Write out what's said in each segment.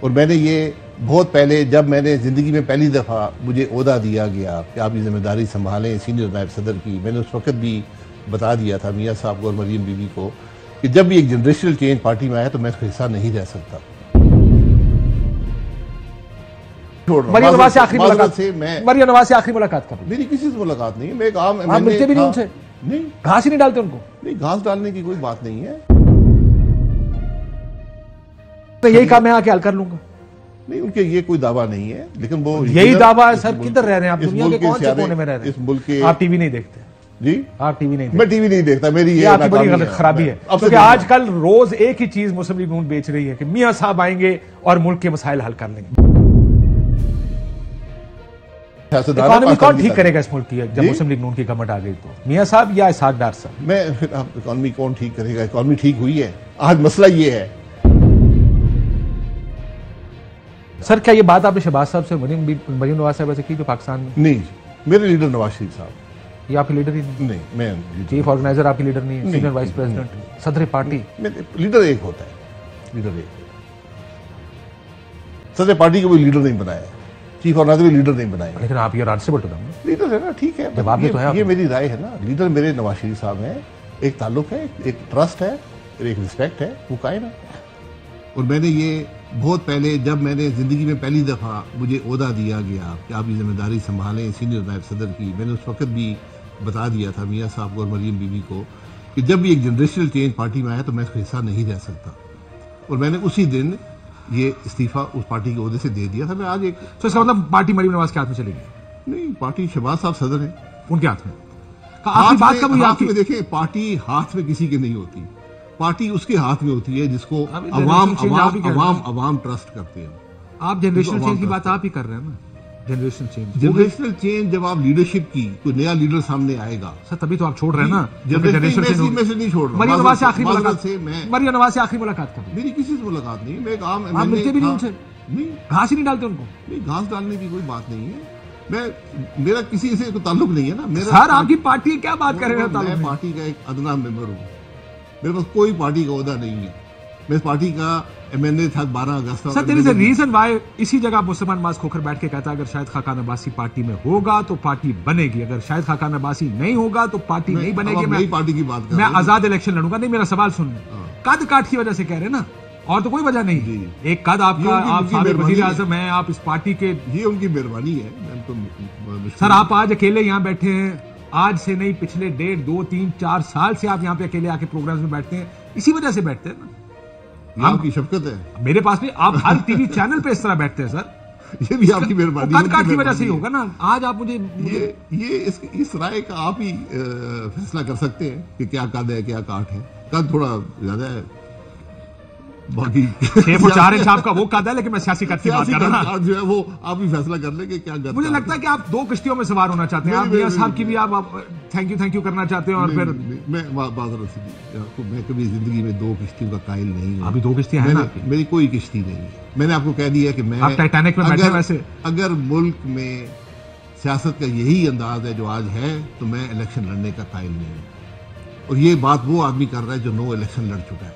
और मैंने ये बहुत पहले, जब मैंने ज़िंदगी में पहली दफ़ा मुझे ओहदा दिया गया कि आप ये जिम्मेदारी संभालें सीनियर नायब सदर की, मैंने उस वक्त भी बता दिया था मियाँ साहब को और मरीम बीवी को कि जब भी एक जनरेशनल चेंज पार्टी में आया तो मैं इसका हिस्सा नहीं रह सकता। मरियम नवाज से आखिरी मुलाकात कर मेरी किसी से मुलाकात नहीं है, मैं एक आम आप मिलते भी नहीं उनसे? नहीं, घास ही नहीं डालते उनको? नहीं, घास डालने की कोई बात नहीं है। तो यही काम मैं आके हल कर लूंगा। नहीं, उनके ये कोई दावा नहीं है, लेकिन वो यही दावा है सर। किधर रह रहे हैं आप? दुनिया के कौन से कोने में रह रहे हैं? इस मुल्क के आप टीवी नहीं देखते जी? आप टीवी नहीं देखते? मैं टीवी नहीं देखता, मेरी ये आपकी बड़ी गलत खराबी है। क्योंकि आजकल रोज एक ही चीज मुस्लिम लीग नून बेच रही है कि मियां साहब आएंगे और मुल्क के मसाइल हल कर लेंगे। इकोनॉमी कौन ठीक करेगा इस मुल्क की जब मुस्लिम लीग नून की गवर्नमेंट आ गई? तो मियां साहब या इसहाक डार साहब? मैं फिर इकोनॉमी कौन ठीक करेगा? इकोनॉमी ठीक हुई है। आज मसला ये है सर, क्या ये बात आपने शहबाज साहब से, मरीम नवाज साहब से की जो पाकिस्तान में? नहीं, मेरे लीडर नवाज शरीफ साहब। ये आपके लीडर ही नहीं? नहीं, मैं चीफ ऑर्गेनाइजर आपके लीडर नहीं है? सीनियर वाइस प्रेसिडेंट, सदर पार्टी? लीडर एक होता है, लीडर एक। सदर पार्टी को भी लीडर नहीं बनाया, चीफ ऑर्गेनाइजर भी लीडर नहीं बनाया। लेकिन आप ये राज्य से बटो लीडर है ना, ठीक है, जवाब ये तो है। ये मेरी राय है ना, लीडर मेरे नवाज शरीफ साहब हैं। एक ताल्लुक है, एक ट्रस्ट है, एक रिस्पेक्ट है, वो कायम है। और मैंने ये बहुत पहले, जब मैंने ज़िंदगी में पहली दफ़ा मुझे ओहदा दिया गया कि आप ये जिम्मेदारी संभालें सीनियर नायब सदर की, मैंने उस वक्त भी बता दिया था मियाँ साहब को और मरीम बीवी को कि जब भी एक जनरेशनल चेंज पार्टी में आया तो मैं इसका हिस्सा नहीं रह सकता। और मैंने उसी दिन ये इस्तीफा उस पार्टी के ओहदे से दे दिया था। मैं आज एक, तो इसका मतलब पार्टी मरीम नवाज के हाथ में चलेगी? नहीं, पार्टी शहबाज साहब सदर है, उनके हाथ में। हाथ में देखें, पार्टी हाथ में किसी के नहीं होती, पार्टी उसके हाथ में होती है जिसको अवाम ट्रस्ट करते हैं। आप जनरेशनल चेंज की बात आप ही कर रहे हैं ना? जनरेशनल चेंज जब आप लीडरशिप की, कोई नया लीडर सामने आएगा सर, तभी तो आप छोड़ रहे हैं ना। जनरेशनल चेंज में से नहीं छोड़ रहा। मरियम नवाज से आखिरी मुलाकात कर मेरी किसी से मुलाकात नहीं है, मैं एक आम, आप मिलते भी नहीं उनसे? नहीं, घास ही नहीं डालते उनको? नहीं, घास डालने की कोई बात नहीं है। मेरा किसी से कोई ताल्लुक नहीं है ना। मेरा सर, आपकी पार्टी क्या बात कर रहे हैं? मैं पार्टी का एक अदना मेंबर हूँ, मेरे पास कोई पार्टी का ओहदा नहीं है। मैं इस पार्टी का एमएनए था 12 अगस्त। Sir, there is a reason why इसी जगह मुसलमान नमाज खोकर बैठ के कहता है अगर शाहिद खाकान अब्बासी पार्टी में होगा तो पार्टी बनेगी, अगर शाहिद खाकान अब्बासी नहीं होगा तो पार्टी नहीं बनेगी। मैं पार्टी की बात कर रहा हूं, मैं आजाद इलेक्शन लड़ूंगा। नहीं, मेरा सवाल सुन, कद काट की वजह से कह रहे हैं ना, और तो कोई वजह नहीं। एक कद आपका, आप साबिक वजीर आज़म हैं, आप इस पार्टी के, ये उनकी मेहरबानी है। सर, आप आज अकेले यहाँ बैठे हैं, आज से नहीं, पिछले 1.5, 2, 3, 4 साल से आप यहाँ पे अकेले आके प्रोग्राम्स में बैठते हैं, इसी वजह से बैठते हैं ना। आपकी शफकत है मेरे पास भी। आप हर टीवी चैनल पे इस तरह बैठते हैं सर, ये भी आपकी मेहरबानी है। कद काट की वजह से ही होगा ना। आज आप मुझे ये इस राय का आप ही फैसला कर सकते हैं कि क्या कद है, क्या काट है। कद थोड़ा ज्यादा है, बाकी 6 फुट 4 इंच आपका वो कद है, लेकिन मैं सियासी कद की बात कर रहा हूं। जो है वो आप ही फैसला कर लेंगे क्या कद। मुझे लगता है कि आप 2 किश्तियों में सवार होना चाहते हैं। आप मियां साहब की भी आप थैंक यू करना चाहते हैं, और फिर मैं कभी जिंदगी में 2 किश्तियों का कायल नहीं हूं। अभी 2 किश्तियां हैं ना? मेरी कोई किश्ती नहीं है। मैंने आपको कह दिया कि मैं, आप टाइटैनिक में बैठे। वैसे अगर मुल्क में सियासत का यही अंदाज है जो आज है, तो मैं इलेक्शन लड़ने का कायल नहीं हूं। और ये बात वो आदमी कर रहा है जो 9 इलेक्शन लड़ चुका है।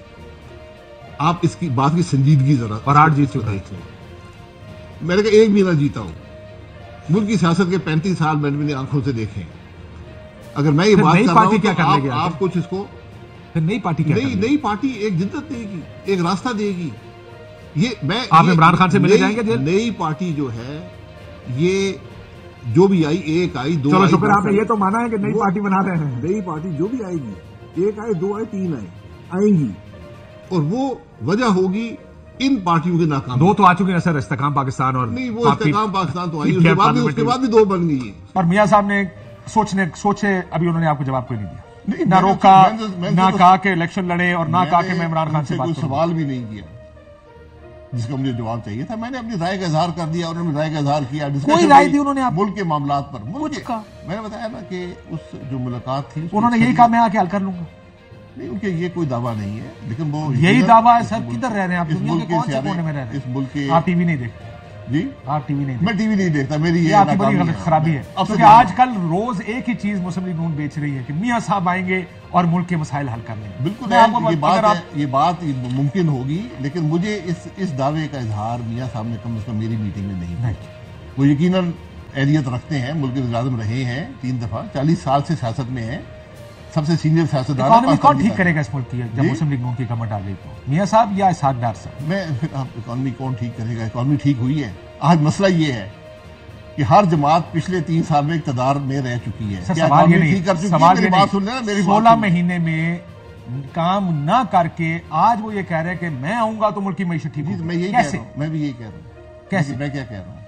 आप इसकी बात की संजीदगी जरा, और 8 जीत चुका है। मैंने कहा 1 भी ना जीता हूं। मुल्क की सियासत के 35 साल मैंने अपनी आंखों से देखे। अगर मैं ये बात कर रहा हूं तो आप कुछ इसको, फिर नई पार्टी क्या? नई पार्टी एक जिद्दत देगी, एक रास्ता देगी। ये मैं, आप इमरान खान से मिले जाएंगे जेल? नई पार्टी जो है, ये जो भी आई, 1 आई, 2 आई, शुक्र आपने ये तो माना है कि नई पार्टी बना रहे हैं। नई पार्टी जो भी आएगी, 1 आए, 2 आए, 3 आएंगी, और वो वजह होगी इन पार्टियों के नाकाम। 2 तो आ चुके हैं सर, इस्तेकाम पाकिस्तान और नहीं, वो इस्तेकाम पाकिस्तान तो आई, उसके बाद भी 2 बन गई है। और मियां साहब ने सोचे अभी उन्होंने आपको जवाब कोई नहीं दिया, ना रोका, ना कहा कि इलेक्शन लड़े, और ना कहा कि मैं इमरान खान से बात करूं। सवाल भी नहीं किया जिसका मुझे जवाब चाहिए था। मैंने अपनी राय का इजहार कर दिया, उन्होंने राय का इजहार किया। कोई राय दी उन्होंने आप मुल्क के मामलात पर? मैंने बताया ना कि उस जो मुलाकात थी, उन्होंने यही कहा मैं आके हल कर लूंगा। नहीं, उनके ये कोई दावा नहीं है, लेकिन वो यही दावा है। सर, किधर रह रहे हैं आप? दुनिया के कौन से कोने में रह रहे हैं? इस मुल्क के, आप टीवी नहीं देखते? जी आप टीवी नहीं मैं टीवी नहीं देखता, मेरी ये ये आपकी बड़ी नाकामी है। खराबी है, अब क्योंकि आजकल रोज एक ही चीज मुस्लिम लीग नून बेच रही है कि मियां साहब आएंगे और मुल्क के मसाइल हल कर लेंगे। बिल्कुल मैं है, आपको ये अगर बात आप है, ये बात मुमकिन होगी, लेकिन मुझे इस दावे का इजहार मियां साहब ने कम से कम मेरी मीटिंग में नहीं नहीं, किया। वो यकीनन एरियत रखते हैं, मुल्क के वज़ीर-ए-आज़म रहे हैं 3 दफा, 40 साल से सियासत में हैं, सबसे सीनियर सियासतदान। इकोनॉमी कौन ठीक करेगा इस मुल्क की जब मुस्लिम लीग नून की गवर्नमेंट आ गई तो? मियां साहब या इसहाक डार साहब? मैं फिर आप इकोनॉमी कौन ठीक करेगा? इकोनॉमी ठीक हुई है। आज मसला ये है कि हर जमात पिछले 3 साल में इक़्तिदार में रह चुकी है। सर, क्या सवाल ये इकोनॉमी नहीं, ठीक कर चुकी है? सवाल ये मेरी बात नहीं, सुन लेना, मेरी 16 बात सुन। महीने में काम ना करके आज वो ये कह रहे हैं कि मैं आऊंगा तो मुल्क की मैशत ठीक जी, होगी। मैं यही कह कैसे? रहा हूं, मैं भी यही कह रहा हूं। कैसे? मैं क्या कह रहा हूं,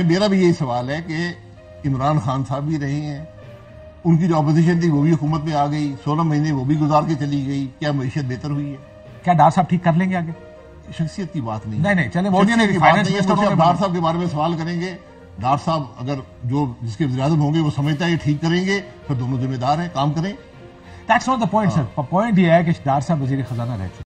मेरा भी यही सवाल है कि इमरान खान साहब भी रहे हैं, उनकी जो अपोजिशन थी वो भी हुकूमत में आ गई, 16 महीने वो भी गुजार के चली गई, क्या मैशत बेहतर हुई है? क्या डार साहब ठीक कर लेंगे आगे? शख्सियत की बात नहीं, नहीं, चले शख्सियत की बात नहीं है। मुझसे मिनिस्टर डार साहब के बारे में सवाल करेंगे, डार साहब अगर जो जिसके वज़ीर-ए-आज़म होंगे वो समझता है ये ठीक करेंगे, फिर दोनों जिम्मेदार हैं, काम करें। That's not the point sir. Point ये है कि डार साहब वजीर खजाना रह चुके हैं।